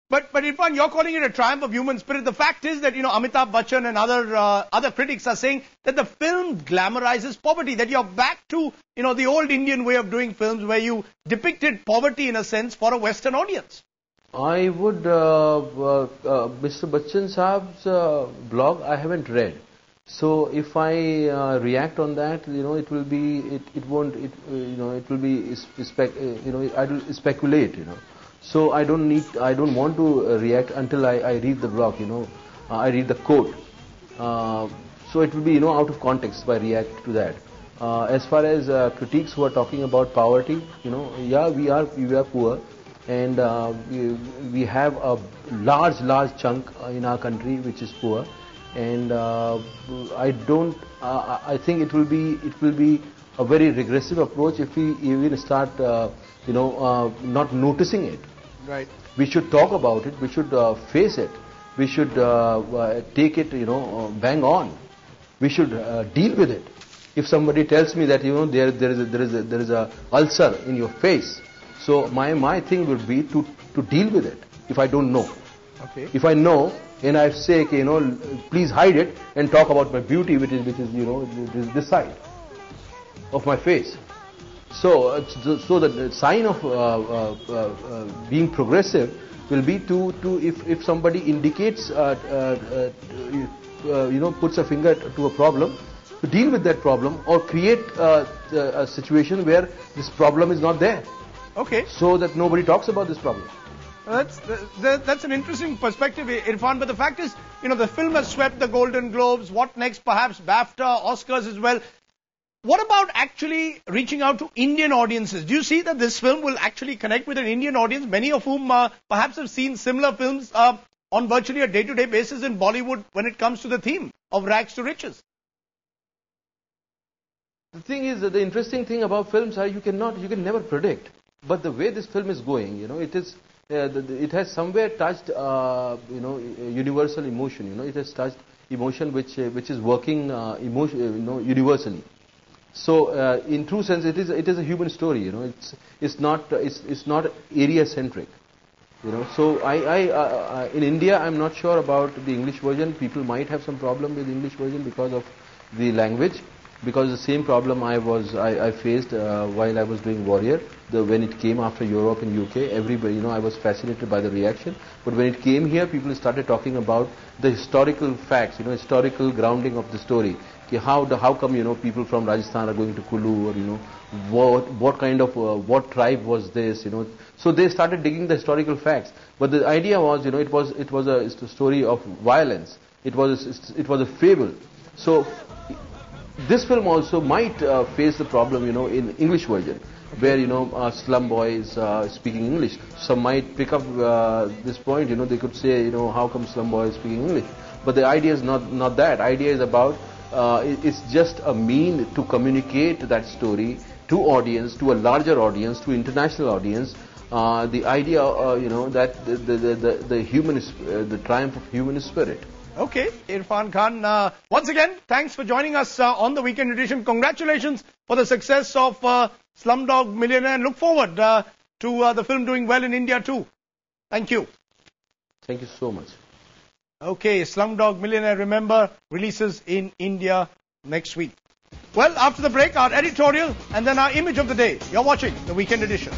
But Irfan, you're calling it a triumph of human spirit. The fact is that, Amitabh Bachchan and other critics are saying that the film glamorizes poverty, that you're back to, the old Indian way of doing films where you depicted poverty in a sense for a Western audience. I would, Mr. Bachchan Saab's blog, I haven't read. So if I react on that, it will be, it won't, it will be, I will speculate, So I don't want to react until I read the blog, I read the quote. So it will be, out of context if I react to that. As far as critiques who are talking about poverty, yeah, we are poor, and we have a large chunk in our country which is poor, and I think it will be a very regressive approach if we even start, not noticing it. Right. We should talk about it. We should face it. We should take it, bang on. We should deal with it. If somebody tells me that there is a ulcer in your face, so my thing would be to deal with it. If I don't know, okay. If I know and I say, please hide it and talk about my beauty, which is this side of my face. So the sign of being progressive will be to if somebody indicates, puts a finger to a problem, to deal with that problem or create a situation where this problem is not there. Okay. So that nobody talks about this problem. That's an interesting perspective, Irfan. But the fact is, the film has swept the Golden Globes. What next? Perhaps BAFTA, Oscars as well. What about actually reaching out to Indian audiences? Do you see that this film will actually connect with an Indian audience, many of whom perhaps have seen similar films on virtually a day-to-day basis in Bollywood when it comes to the theme of rags to riches? The thing is, the interesting thing about films are you can never predict. But the way this film is going, it has somewhere touched, universal emotion. It has touched emotion which is working universally. So, in true sense, it is a human story. It's not area centric. So in India, I'm not sure about the English version. People might have some problem with the English version because of the language. Because the same problem I faced while I was doing Warrior. When it came after Europe and UK, everybody, I was fascinated by the reaction. But when it came here, people started talking about the historical facts, historical grounding of the story. How come, people from Rajasthan are going to Kulu, or, what kind of, what tribe was this, So they started digging the historical facts. But the idea was, it was a story of violence. It was a fable. So this film also might face the problem, in English version, where slum boys speaking English. Some might pick up this point. They could say, how come slum boys speaking English? But the idea is not that. Idea is about it's just a mean to communicate that story to audience, to a larger audience, to international audience. The idea, that the triumph of human spirit. Okay, Irfan Khan, once again, thanks for joining us on the Weekend Edition. Congratulations for the success of Slumdog Millionaire, and look forward to the film doing well in India too. Thank you. Thank you so much. Okay, Slumdog Millionaire, remember, releases in India next week. Well, after the break, our editorial and then our image of the day. You're watching the Weekend Edition.